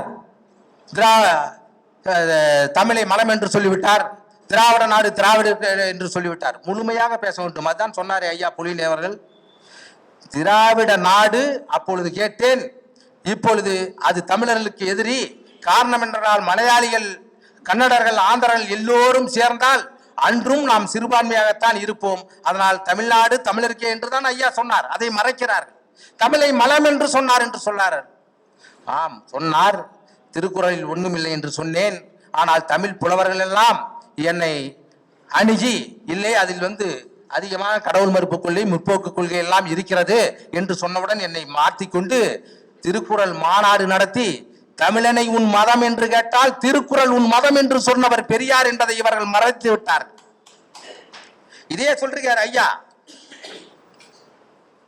தமிழை மலம் என்று சொல்லிவிட்டார், திராவிட நாடு திராவிட என்று சொல்லிவிட்டார். முழுமையாக பேச வேண்டும். அதுதான் சொன்னார் ஐயா புலினே அவர்கள். திராவிட நாடு அப்பொழுது கேட்டேன், இப்பொழுது அது தமிழர்களுக்கு எதிரி. காரணம் என்றால் மலையாளிகள், கன்னடர்கள், ஆந்திரர்கள் எல்லோரும் சேர்ந்தால் அன்றும் நாம் சிறுபான்மையாகத்தான் இருப்போம். அதனால் தமிழ்நாடு தமிழருக்கே என்றுதான் ஐயா சொன்னார். அதை மறைக்கிறார்கள். தமிழை மலம் என்று சொன்னார் என்று சொன்னார். ஆம் சொன்னார். திருக்குறளில் ஒண்ணுமில்லை என்று சொன்னேன். ஆனால் தமிழ் புலவர்கள் எல்லாம் என்னை அணுகி, இல்லை அதில் அதிகமாக கடவுள் மறுப்பு கொள்கை, முற்போக்கு கொள்கை எல்லாம் இருக்கிறது என்று சொன்னவுடன் என்னை மாற்றிக்கொண்டு திருக்குறள் மாநாடு நடத்தி, தமிழனை உன் மதம் என்று கேட்டால் திருக்குறள் உன் மதம் என்று சொன்னவர் பெரியார் என்பதை இவர்கள் மறைத்து விட்டார். இதே சொல்றார் ஐயா.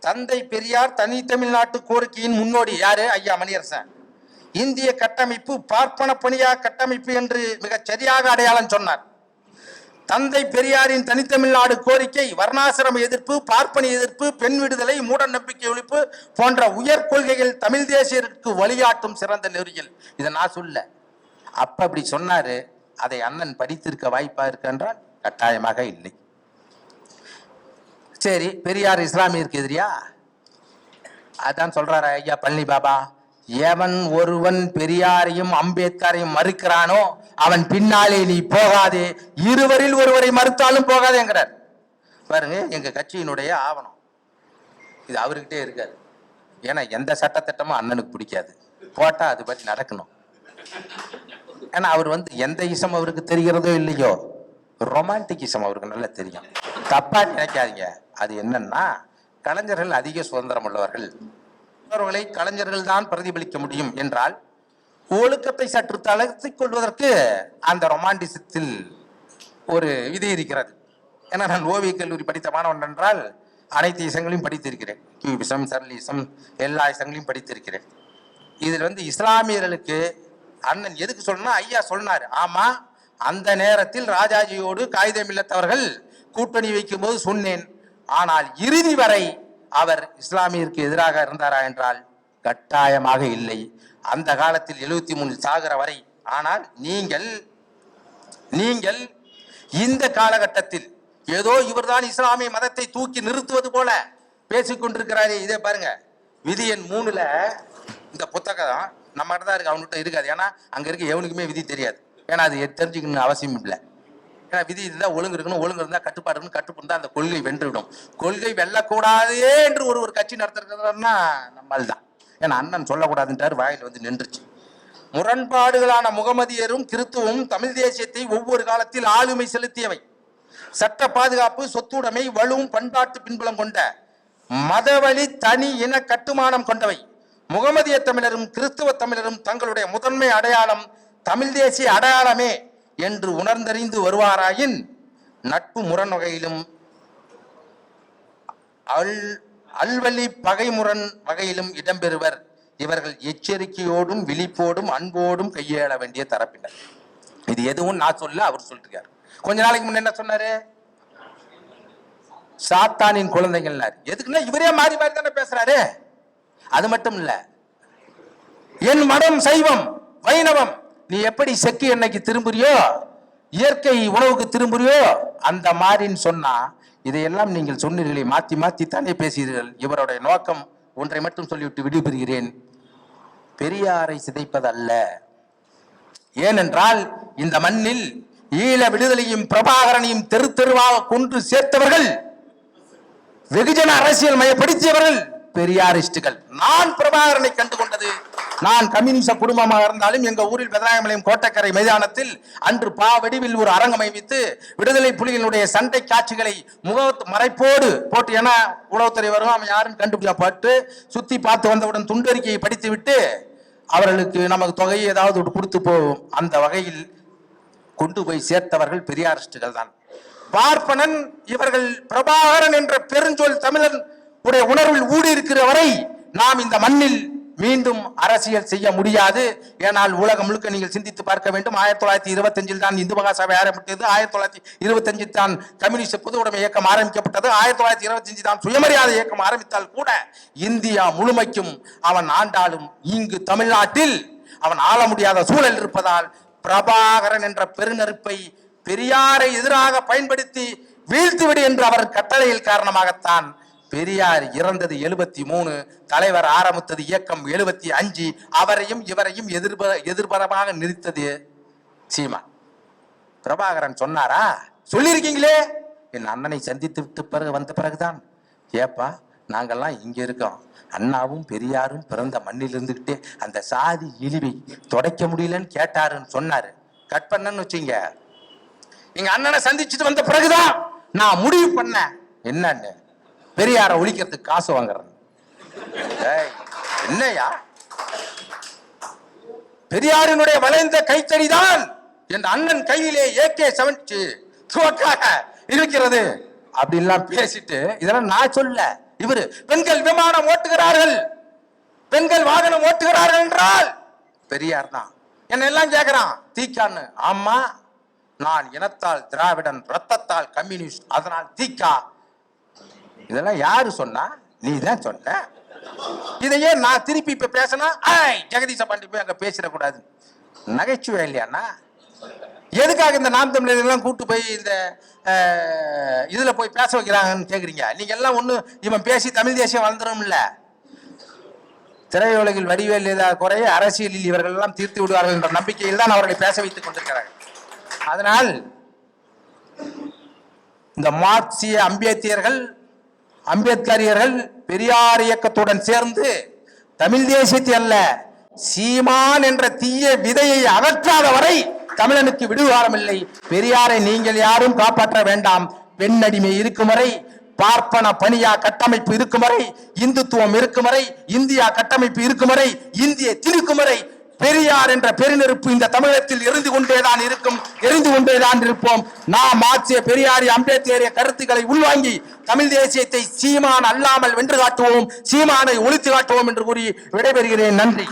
தந்தை பெரியார் தனி தமிழ்நாட்டு கோரிக்கையின் முன்னோடி யாரு? ஐயா மணியரசன். இந்திய கட்டமைப்பு பார்ப்பன பணியா கட்டமைப்பு என்று மிக சரியாக அடையாளம் சொன்னார். தந்தை பெரியாரின் தனித்தமிழ்நாடு கோரிக்கை வர்ணாசிரம எதிர்ப்பு, பார்ப்பன எதிர்ப்பு, பெண் விடுதலை, மூட நம்பிக்கை ஒழிப்பு போன்ற உயர் கொள்கைகள் தமிழ் தேசியருக்கு வழிகாட்டும் சிறந்த நெறிகள். இதை நான் சொல்ல, அப்ப அப்படி சொன்னாரு. அதை அண்ணன் படித்திருக்க வாய்ப்பா இருக்கின்றால் கட்டாயமாக இல்லை. சரி, பெரியார் இஸ்லாமியருக்கு எதிரியா? அதான் சொல்றாரு ஐயா பழனி பாபா, எவன் ஒருவன் பெரியாரையும் அம்பேத்கரையும் மறுக்கிறானோ அவன் பின்னாலே நீ போகாதே, இருவரில் ஒருவரை மறுத்தாலும் போகாதேங்கிறார். பாருங்க, எங்க கட்சியினுடைய ஆவணம் இது அவர்கிட்டே இருக்காது. ஏன்னா எந்த சட்டத்திட்டமும் அண்ணனுக்கு பிடிக்காது, போட்டா அது பற்றி நடக்கணும். ஏன்னா அவர் எந்த இசம் அவருக்கு தெரிகிறதோ இல்லையோ, ரொமான்டிக் இசம் அவருக்கு நல்லா தெரியும். தப்பா நினைக்காதீங்க. அது என்னன்னா, கலைஞர்கள் அதிக சுதந்திரம் உள்ளவர்கள், அவர்களை கலைஞர்கள் தான் பிரதிபலிக்க முடியும் என்றால் ஒழுக்கத்தை சற்று தளர்த்திக் கொள்வதற்கு அந்த ரொமான்டிசத்தில் ஒரு விதி இருக்கிறது. ஏன்னா நான் ஓவிய கல்லூரி படித்த மாணவன் என்றால் அனைத்து இசங்களையும் படித்திருக்கிறேன். கியூபிசம், சர்லிசம், எல்லா இசங்களையும் படித்திருக்கிறேன். இதில் இஸ்லாமியர்களுக்கு அண்ணன் எதுக்கு சொல்லணும்? ஐயா சொன்னார். ஆமா, அந்த நேரத்தில் ராஜாஜியோடு காகிதம் இல்லத்தவர்கள் கூட்டணி வைக்கும் போது சொன்னேன். ஆனால் இறுதி வரை அவர் இஸ்லாமியருக்கு எதிராக இருந்தாரா என்றால் கட்டாயமாக இல்லை. அந்த காலத்தில் 73 சாகிற வரை. ஆனால் நீங்கள் இந்த காலகட்டத்தில் ஏதோ இவர்தான் இஸ்லாமிய மதத்தை தூக்கி நிறுத்துவது போல பேசிக்கொண்டிருக்கிறாரே. இதே பாருங்க, விதி எண் 3ல இந்த புத்தகம் நம்ம தான் இருக்கு, அவன்கிட்ட இருக்காது. ஏன்னா அங்க இருக்க எவனுக்குமே விதி தெரியாது. ஏன்னா அது தெரிஞ்சுக்கணும் அவசியம் இல்லை. ஏன்னா விதி இதுதான், ஒழுங்கு இருக்கணும், ஒழுங்கு இருந்தா கட்டுப்பாடு இருக்கணும், கட்டுப்பாடு இருந்தா அந்த கொள்கை வென்றுவிடும். கொள்கை வெல்லக்கூடாதே என்று ஒரு கட்சி நடத்துறதுன்னா நம்மால் தான். ஏன்னா அண்ணன் சொல்லக்கூடாதுன்றார், வாயில் நின்றுச்சு. முரண்பாடுகளான முகமதியரும் கிறித்துவமும் தமிழ் தேசியத்தை ஒவ்வொரு காலத்தில் ஆளுமை செலுத்தியவை. சட்ட பாதுகாப்பு, சொத்துடைமை, வலுவும் பண்பாட்டு பின்புலம் கொண்ட மதவழி தனி இன கட்டுமானம் கொண்டவை. முகமதிய தமிழரும் கிறிஸ்துவ தமிழரும் தங்களுடைய முதன்மை அடையாளம் தமிழ் தேசிய அடையாளமே என்று உணர்ந்தறிந்து வருவாராயின் நட்பு முரண் வகையிலும் அல்வழி பகைமுரண் வகையிலும் இடம்பெறுவர். இவர்கள் எச்சரிக்கையோடும் விழிப்போடும் அன்போடும் கையாள வேண்டிய தரப்பினர். இது எதுவும் நான் சொல்ல, அவர் சொல்றார். கொஞ்ச நாளைக்கு முன்ன என்ன சொன்னாரு? சாத்தானின் குழந்தைகள். எதுக்குன்னா இவரே மாறி மாறி தானே பேசுறாரு. அது மட்டும் இல்ல, என் மதம் சைவம், வைணவம், நீ எப்படி செக்கு எண்ணெய்க்கு திரும்புறியோ, இயற்கை உணவுக்கு திரும்புறியோ அந்த மாதிரின்னு சொன்னா இதையெல்லாம் நீங்கள் சொன்னீர்களே, மாத்தி மாத்தித்தானே பேசுகிறீர்கள். இவருடைய நோக்கம் ஒன்றை மட்டும் சொல்லிவிட்டு விடுபெறுகிறேன். பெரியாரை சிதைப்பதல்ல. ஏனென்றால் இந்த மண்ணில் ஈழ விடுதலையும் பிரபாகரனையும் தெரு தெருவாக கொன்று சேர்த்தவர்கள், வெகுஜன அரசியல் மயப்படுத்தியவர்கள் பெரியாரிஸ்டுகள். நான் பிரபாகரனை கண்டு கொண்டது, நான் கம்யூனிச குடும்பமாக இருந்தாலும் எங்க ஊரில் பெதராயமலையும் கோட்டக்கரை மைதானத்தில் அன்று வடிவில் ஒரு அரங்கம் அமைத்து விடுதலை புலிகளுடைய சண்டை காட்சிகளை மறைப்போடு போட்டு, என உளவுத்துறை வரும், அவன் யாரும் கண்டுபிடிக்கப்பட்டு சுத்தி பார்த்து வந்தவுடன் துண்டறிக்கையை படித்து விட்டு அவர்களுக்கு நமக்கு தொகையை ஏதாவது கொடுத்து போவோம். அந்த வகையில் கொண்டு போய் சேர்த்தவர்கள் பெரியாரிஸ்டுகள் தான். பார்ப்பனன் இவர்கள் பிரபாகரன் என்ற பெருஞ்சொல் தமிழன் உடைய உணர்வில் ஊடி இருக்கிற வரை நாம் இந்த மண்ணில் மீண்டும் அரசியல் செய்ய முடியாது. ஏனால் உலகம் முழுக்க நீங்கள் சிந்தித்து பார்க்க வேண்டும். 1925 தான் இந்து மகாசபை ஆரம்பித்தது. 1925 தான் கம்யூனிஸ்ட் பொது உடைமை இயக்கம் ஆரம்பிக்கப்பட்டது. 1925 தான் சுயமரியாதை இயக்கம் ஆரம்பித்தால் கூட இந்தியா முழுமைக்கும் அவன் ஆண்டாலும் இங்கு தமிழ்நாட்டில் அவன் ஆள முடியாத சூழல் இருப்பதால் பிரபாகரன் என்ற பெருநெருப்பை பெரியாரை எதிராக பயன்படுத்தி வீழ்த்திவிடு என்று அவர் கட்டளையில் காரணமாகத்தான் பெரியார் இறந்தது 73, தலைவர் ஆரம்பித்தது இயக்கம் 75. அவரையும் இவரையும் எதிர்பரமாக நிறுத்தது சீமா. பிரபாகரன் சொன்னாரா? சொல்லியிருக்கீங்களே. என் அண்ணனை சந்தித்து விட்டு பிறகு வந்த பிறகுதான், ஏப்பா நாங்கெல்லாம் இங்க இருக்கோம், அண்ணாவும் பெரியாரும் பிறந்த மண்ணில் இருந்துகிட்டே அந்த சாதி இழிவை தொடக்க முடியலன்னு கேட்டாருன்னு சொன்னாரு. கட் பண்ணன்னு வச்சுங்க. எங்க அண்ணனை சந்திச்சுட்டு வந்த பிறகுதான் நான் முடிவு பண்ணேன், என்னன்னு பெரியார ஒழிக்கிறதுக்கு காசு வாங்குறேன். என்னையா பெரியாரினுடைய வளைந்த கைத்தடிதான் என் அண்ணன் கையிலே AK-70 துவக்காக இருக்கிறது அப்படின்லாம் பேசிட்டு, இதெல்லாம் நான் சொல்ல, இவரு பெண்கள் விமானம் ஓட்டுகிறார்கள், பெண்கள் வாகனம் ஓட்டுகிறார்கள் என்றால் பெரியார் தான். என்ன எல்லாம் கேட்கிறான் தீக்கான்னு. ஆமா, நான் இனத்தால் திராவிடன், ரத்தத்தால் கம்யூனிஸ்ட், அதனால் தீக்கா. இதெல்லாம் யாரு சொன்னா? நீ தான் சொன்ன. இதையே நான் திருப்பி இப்ப பேசினா ஜெகதீச பாண்டி போய் அங்க பேசிடக்கூடாது. நகைச்சுவை இல்லையாண்ணா? எதுக்காக இந்த நாம் தமிழர் எல்லாம் கூட்டு போய் இந்த இதுல போய் பேச வைக்கிறாங்கன்னு கேக்குறீங்க. நீங்க எல்லாம் ஒண்ணு, இவன் பேசி தமிழ் தேசியம் வளர்ந்துடும் இல்ல. திரையுலகில் வடிவேல் ஏதாவது குறைய அரசியலில் இவர்கள் எல்லாம் தீர்த்து விடுவார்கள் என்ற நம்பிக்கையில் தான் அவர்களை பேச வைத்துக் கொண்டிருக்கிறார்கள். அதனால் இந்த மார்க்சிய அம்பேத்கரியர்கள் பெரியார் இயக்கத்துடன் சேர்ந்து தமிழ் தேசியத்தை அல்ல, சீமான் என்ற தீய விதையை அகற்றாத வரை தமிழனுக்கு விடுவாரம் இல்லை. பெரியாரை நீங்கள் யாரும் காப்பாற்ற வேண்டாம். பெண்ணடிமை இருக்கும் வரை, பார்ப்பன பணியா கட்டமைப்பு இருக்கும் வரை, இந்துத்துவம் இருக்கும் வரை, இந்தியா கட்டமைப்பு இருக்கும் வரை, இந்திய திருக்கும் வரை பெரியார் என்ற பெருநெருப்பு இந்த தமிழகத்தில் எரிந்து கொண்டேதான் இருக்கும், எரிந்து கொண்டேதான் இருப்போம். நாம் ஆட்சிய பெரியாரி அம்பேத்கரிய கருத்துக்களை உள்வாங்கி தமிழ் தேசியத்தை சீமான் அல்லாமல் வென்று காட்டுவோம், சீமானை ஒழித்து காட்டுவோம் என்று கூறி விடைபெறுகிறேன். நன்றி.